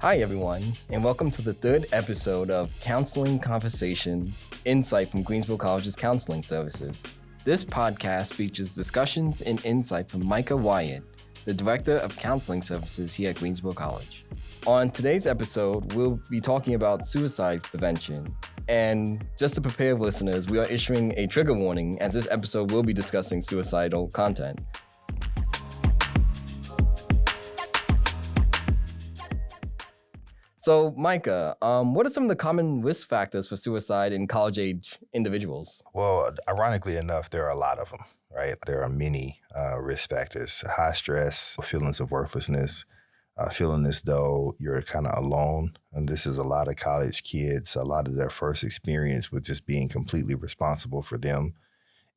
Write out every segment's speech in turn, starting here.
Hi, everyone, and welcome to the third episode of Counseling Conversations, Insight from Greensboro College's Counseling Services. This podcast features discussions and insight from Micah Wyatt, the Director of Counseling Services here at Greensboro College. On today's episode, we'll be talking about suicide prevention. And just to prepare listeners, we are issuing a trigger warning as this episode will be discussing suicidal content. So, Micah, what are some of the common risk factors for suicide in college-age individuals? Well, ironically enough, there are a lot of them, right? There are many risk factors: high stress, feelings of worthlessness, feeling as though you're kind of alone. And this is a lot of college kids, a lot of their first experience with just being completely responsible for them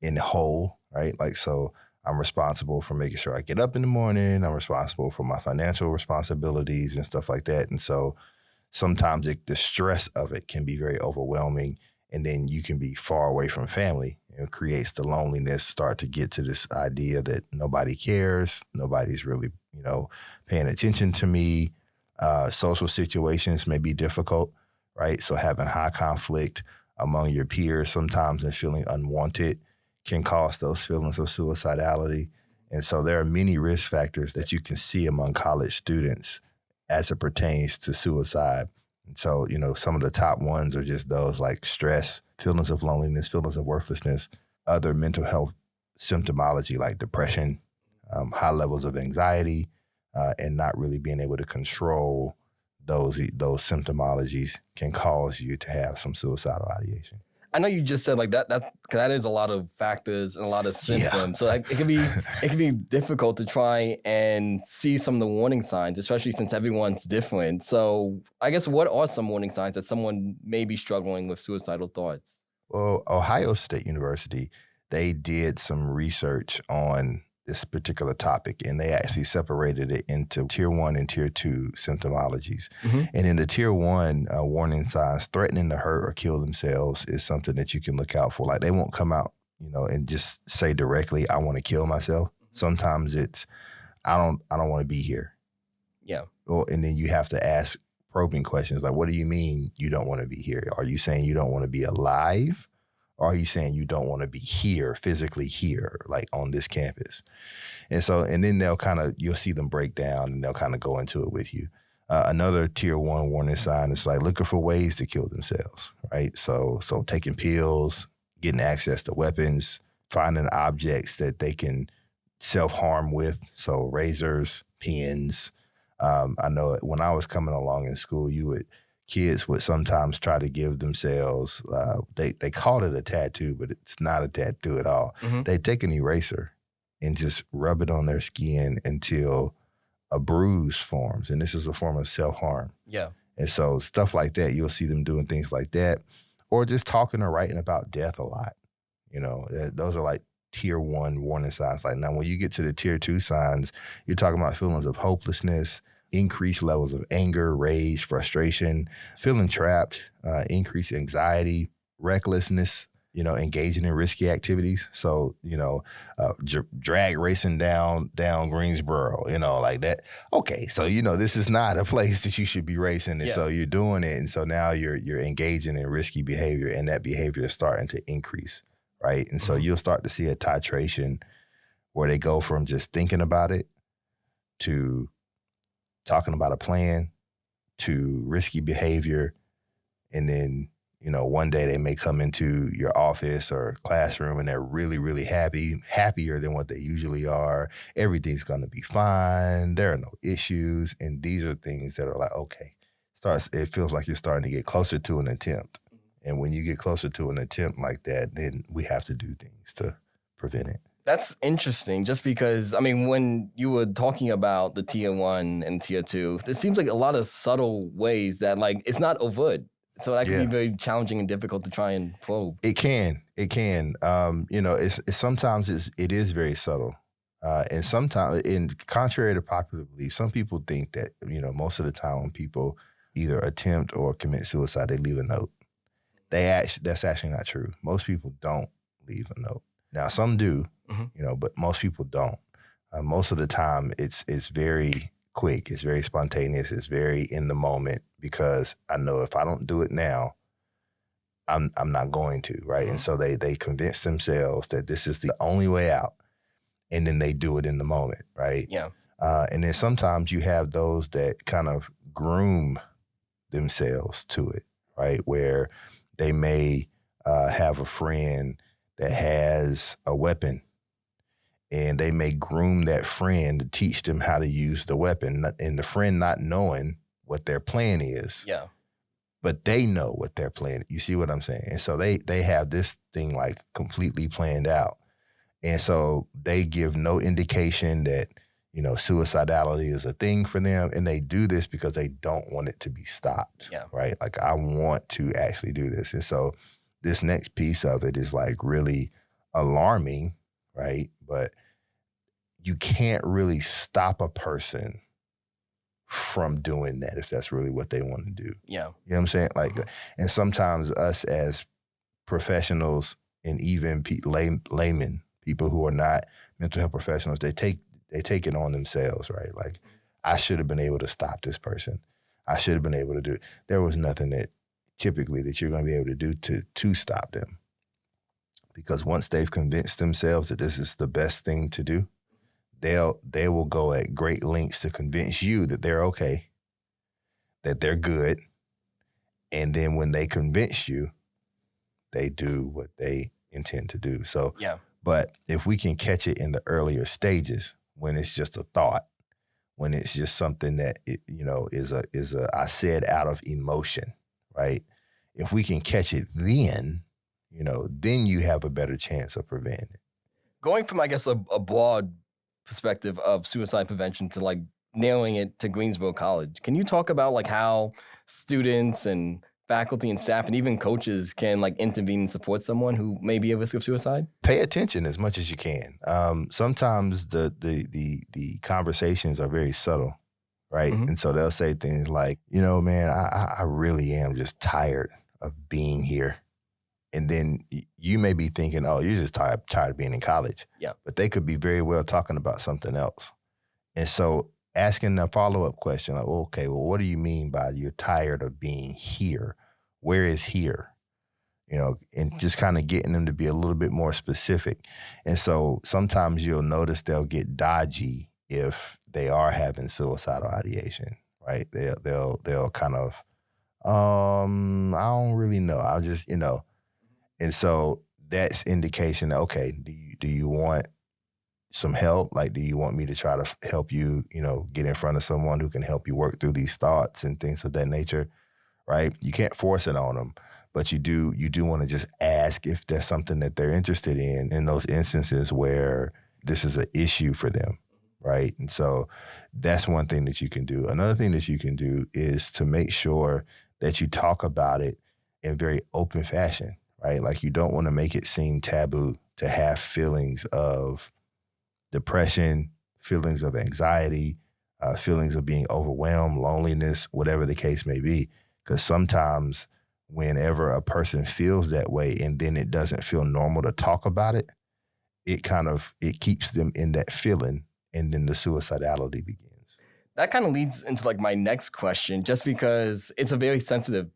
in whole, right? So I'm responsible for making sure I get up in the morning. I'm responsible for my financial responsibilities and stuff like that. And so sometimes the stress of it can be very overwhelming, and then you can be far away from family. It creates the loneliness, start to get to this idea that nobody cares, nobody's really, paying attention to me. Social situations may be difficult, right? So having high conflict among your peers sometimes and feeling unwanted can cause those feelings of suicidality. And so there are many risk factors that you can see among college students as it pertains to suicide. And so, some of the top ones are just those like stress, feelings of loneliness, feelings of worthlessness, other mental health symptomology like depression, high levels of anxiety, and not really being able to control those symptomologies can cause you to have some suicidal ideation. I know you just said like that is a lot of factors and a lot of symptoms. Yeah. So it can be difficult to try and see some of the warning signs, especially since everyone's different. So I guess what are some warning signs that someone may be struggling with suicidal thoughts? Well, Ohio State University, they did some research on this particular topic, and they actually separated it into tier 1 and tier 2 symptomologies. Mm-hmm. And in the tier 1 warning signs, threatening to hurt or kill themselves is something that you can look out for. Like they won't come out, and just say directly, I want to kill myself. Sometimes it's, I don't want to be here. Yeah. Well, and then you have to ask probing questions like, what do you mean you don't want to be here? Are you saying you don't want to be alive? Or are you saying you don't want to be here, physically here, like on this campus? And then you'll see them break down and they'll kind of go into it with you. Another tier 1 warning sign is like looking for ways to kill themselves, right? So taking pills, getting access to weapons, finding objects that they can self-harm with. So razors, pens. I know when I was coming along in school, kids would sometimes try to give themselves, they called it a tattoo, but it's not a tattoo at all. Mm-hmm. They take an eraser and just rub it on their skin until a bruise forms. And this is a form of self-harm. Yeah. And so stuff like that, you'll see them doing things like that, or just talking or writing about death a lot. Those are like tier 1 warning signs. Like now, when you get to the tier 2 signs, you're talking about feelings of hopelessness, increased levels of anger, rage, frustration, feeling trapped, increased anxiety, recklessness, engaging in risky activities. So, drag racing down Greensboro, like that. Okay, so, this is not a place that you should be racing. And so you're doing it. And so now you're engaging in risky behavior, and that behavior is starting to increase, right? And so you'll start to see a titration where they go from just thinking about it to talking about a plan to risky behavior. And then, one day they may come into your office or classroom and they're really, really happier than what they usually are. Everything's going to be fine. There are no issues. And these are things that are like, okay, it feels like you're starting to get closer to an attempt. And when you get closer to an attempt like that, then we have to do things to prevent it. That's interesting, just because, when you were talking about the tier 1 and tier 2, there seems like a lot of subtle ways that, it's not overt. So that can be very challenging and difficult to try and probe. It can. It's sometimes it is very subtle. And sometimes, contrary to popular belief, some people think that, most of the time when people either attempt or commit suicide, they leave a note. That's actually not true. Most people don't leave a note. Now, some do, but most people don't. Most of the time, it's very quick. It's very spontaneous. It's very in the moment, because I know if I don't do it now, I'm not going to, right? Mm-hmm. And so they convince themselves that this is the only way out, and then they do it in the moment, right? Yeah. And then sometimes you have those that kind of groom themselves to it, right? Where they may have a friend that has a weapon, and they may groom that friend to teach them how to use the weapon, and the friend not knowing what their plan is. Yeah. But they know what their plan. You see what I'm saying? And so they have this thing like completely planned out. And so they give no indication that, suicidality is a thing for them. And they do this because they don't want it to be stopped. Yeah. Right? Like, I want to actually do this. And so this next piece of it is like really alarming, right? But you can't really stop a person from doing that if that's really what they want to do. Yeah. You know what I'm saying? Like, and sometimes us as professionals, and even laymen, people who are not mental health professionals, they take it on themselves, right? Like, I should have been able to stop this person. I should have been able to do it. There was nothing that typically that you're going to be able to do to stop them. Because once they've convinced themselves that this is the best thing to do, they will go at great lengths to convince you that they're okay, that they're good. And then when they convince you, they do what they intend to do. So, Yeah. But if we can catch it in the earlier stages, when it's just a thought, when it's just something that is a I said out of emotion, right? If we can catch it then you have a better chance of preventing it. Going from, I guess, a broad perspective of suicide prevention to like nailing it to Greensboro College, can you talk about like how students and faculty and staff and even coaches can like intervene and support someone who may be at risk of suicide? Pay attention as much as you can. Sometimes the conversations are very subtle, right? Mhm. And so they'll say things like, man, I really am just tired of being here. And then you may be thinking, oh, you're just tired of being in college. Yeah. But they could be very well talking about something else. And so asking a follow-up question, like, okay, well, what do you mean by you're tired of being here? Where is here? And just kind of getting them to be a little bit more specific. And so sometimes you'll notice they'll get dodgy if they are having suicidal ideation, right? They'll kind of, I don't really know. I'll just, and so that's indication that, okay, do you want some help? Like, do you want me to try to help you, get in front of someone who can help you work through these thoughts and things of that nature, right? You can't force it on them, but you do want to just ask if there's something that they're interested in those instances where this is an issue for them, right? And so that's one thing that you can do. Another thing that you can do is to make sure that you talk about it in very open fashion, right? Like, you don't want to make it seem taboo to have feelings of depression, feelings of anxiety, feelings of being overwhelmed, loneliness, whatever the case may be. Because sometimes whenever a person feels that way and then it doesn't feel normal to talk about it, it keeps them in that feeling, and then the suicidality begins. That kind of leads into like my next question, just because it's a very sensitive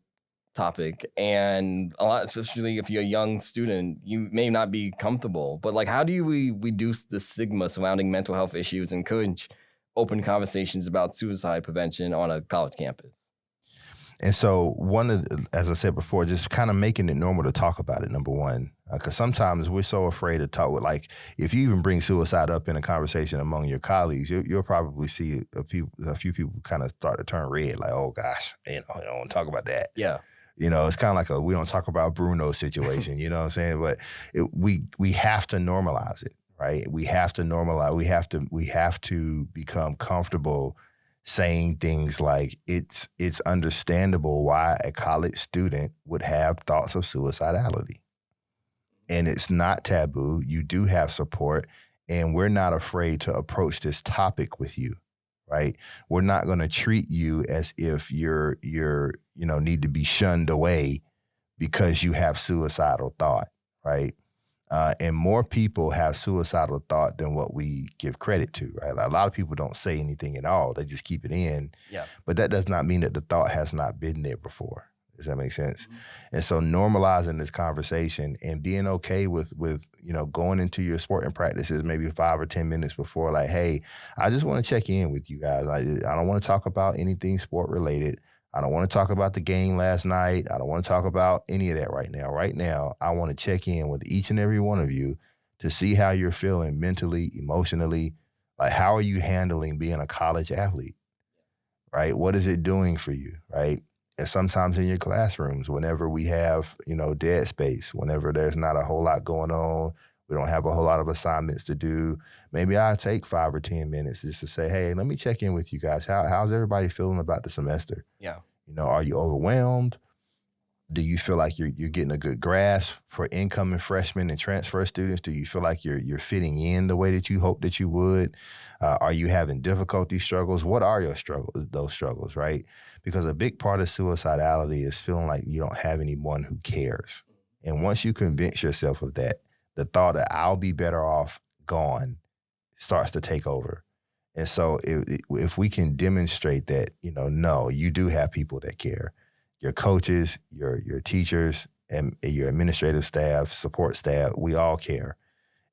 topic, and a lot, especially if you're a young student, you may not be comfortable. But like, how do you reduce the stigma surrounding mental health issues and encourage open conversations about suicide prevention on a college campus? And so as I said before, just kind of making it normal to talk about it, number one, because sometimes we're so afraid to talk with, like, if you even bring suicide up in a conversation among your colleagues, you'll probably see a few people kind of start to turn red, like, oh gosh, I don't want to talk about that. Yeah. It's kind of like we don't talk about Bruno situation, you know what I'm saying? But we have to normalize it, right? We have to normalize. We have to become comfortable saying things like, it's understandable why a college student would have thoughts of suicidality. And it's not taboo. You do have support, and we're not afraid to approach this topic with you, right? We're not going to treat you as if you're need to be shunned away because you have suicidal thought, right? And more people have suicidal thought than what we give credit to, right? Like, a lot of people don't say anything at all. They just keep it in. Yeah. But that does not mean that the thought has not been there before. Does that make sense? Mm-hmm. And so normalizing this conversation and being okay with going into your sporting practices maybe 5 or 10 minutes before, like, hey, I just want to check in with you guys. I don't want to talk about anything sport related. I don't want to talk about the game last night. I don't want to talk about any of that right now. Right now, I want to check in with each and every one of you to see how you're feeling mentally, emotionally. Like, how are you handling being a college athlete, right? What is it doing for you, right? And sometimes in your classrooms, whenever we have, dead space, whenever there's not a whole lot going on, we don't have a whole lot of assignments to do, maybe I take 5 or 10 minutes just to say, hey, let me check in with you guys. How's everybody feeling about the semester? Yeah. Are you overwhelmed? Do you feel like you're getting a good grasp for incoming freshmen and transfer students? Do you feel like you're fitting in the way that you hope that you would? Are you having difficulty struggles? What are your struggles? Those struggles, right? Because a big part of suicidality is feeling like you don't have anyone who cares. And once you convince yourself of that, the thought that I'll be better off gone starts to take over. And so if we can demonstrate that, no, you do have people that care. Your coaches, your teachers, and your administrative staff, support staff, we all care.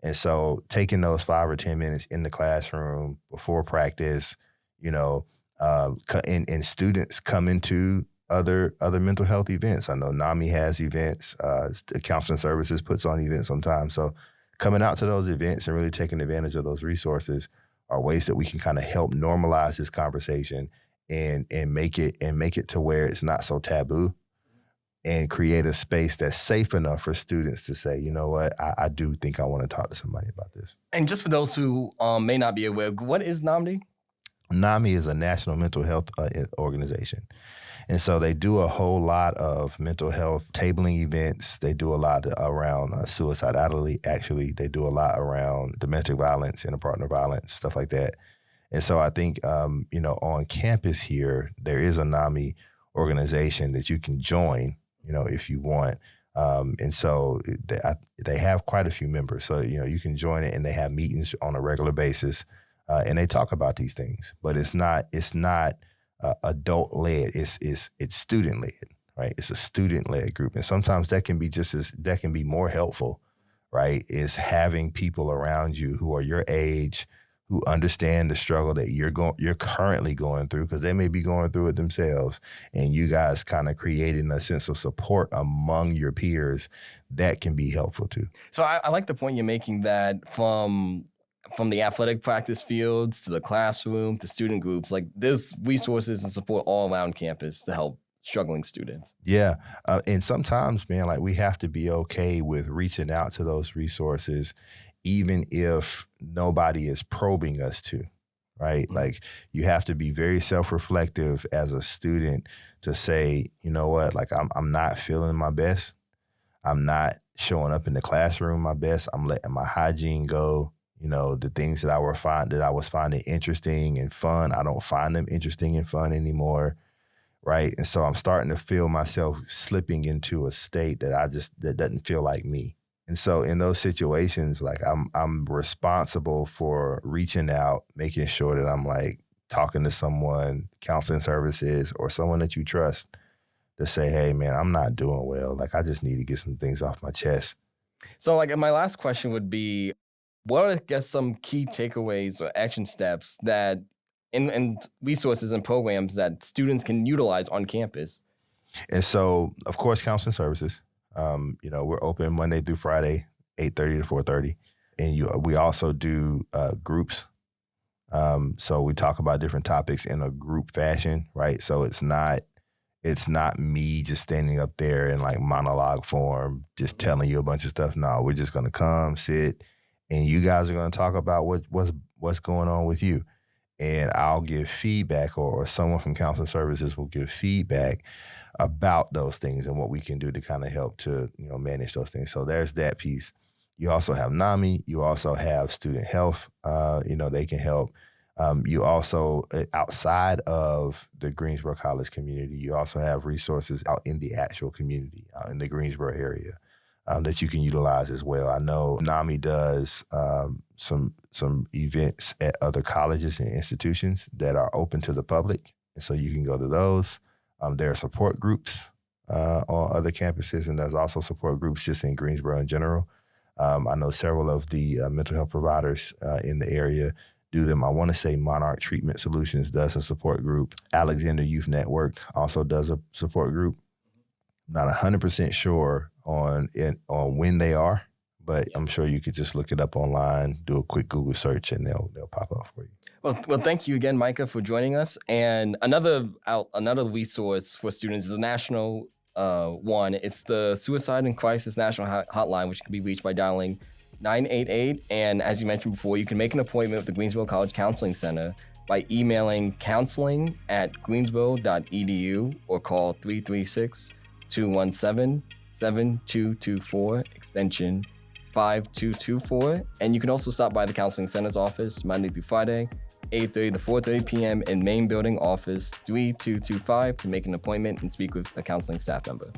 And so taking those 5 or 10 minutes in the classroom before practice, and students come into other mental health events. I know NAMI has events, the counseling services puts on events sometimes. So coming out to those events and really taking advantage of those resources are ways that we can kind of help normalize this conversation and make it to where it's not so taboo, and create a space that's safe enough for students to say, you know what, I do think I want to talk to somebody about this. And just for those who may not be aware, what is NAMI? NAMI is a national mental health organization. And so they do a whole lot of mental health tabling events. They do a lot around suicidality, actually. They do a lot around domestic violence, interpartner violence, stuff like that. And so I think, on campus here, there is a NAMI organization that you can join, if you want. And so they have quite a few members. So, you can join it, and they have meetings on a regular basis, and they talk about these things. But it's not adult led. It's student led, right? It's a student led group, and sometimes that can be more helpful, right? Is having people around you who are your age, who understand the struggle that you're currently going through, because they may be going through it themselves, and you guys kind of creating a sense of support among your peers that can be helpful too. So I like the point you're making, that from the athletic practice fields to the classroom to student groups, like there's resources and support all around campus to help struggling students. Yeah. And sometimes, man, like, we have to be okay with reaching out to those resources, even if nobody is probing us to, right? Mm-hmm. Like, you have to be very self-reflective as a student to say, you know what, like, I'm not feeling my best. I'm not showing up in the classroom my best. I'm letting my hygiene go. The things that I was finding interesting and fun, I don't find them interesting and fun anymore, right? And so I'm starting to feel myself slipping into a state that doesn't feel like me. And so in those situations, like, I'm responsible for reaching out, making sure that I'm like talking to someone, counseling services, or someone that you trust, to say, hey, man, I'm not doing well. Like, I just need to get some things off my chest. So, like, my last question would be, what are, I guess, some key takeaways or action steps that and resources and programs that students can utilize on campus? And so, of course, counseling services. We're open Monday through Friday, 8:30 to 4:30. And we also do groups. So we talk about different topics in a group fashion, right? So it's not me just standing up there in like monologue form, just telling you a bunch of stuff. No, we're just going to come, sit, and you guys are going to talk about what's going on with you. And I'll give feedback, or someone from counseling services will give feedback about those things and what we can do to kind of help to, manage those things. So there's that piece. You also have NAMI. You also have student health. They can help. You also, outside of the Greensboro College community, you also have resources out in the actual community, out in the Greensboro area. that you can utilize as well. I know NAMI does some events at other colleges and institutions that are open to the public, and so you can go to those. There are support groups on other campuses, and there's also support groups just in Greensboro in general. I know several of the mental health providers in the area do them. I want to say Monarch Treatment Solutions does a support group. Alexander Youth Network also does a support group. Not 100% sure on when they are, but I'm sure you could just look it up online, do a quick Google search, and they'll pop up for you. Well, thank you again, Micah, for joining us. And another resource for students is a national one. It's the Suicide and Crisis National Hotline, which can be reached by dialing 988. And as you mentioned before, you can make an appointment with the Greensboro College Counseling Center by emailing counseling@greensboro.edu or call 336-217-7224, extension 5224. And you can also stop by the Counseling Center's office Monday through Friday, 8:30 to 4:30 p.m. in main building office 3225 to make an appointment and speak with a counseling staff member.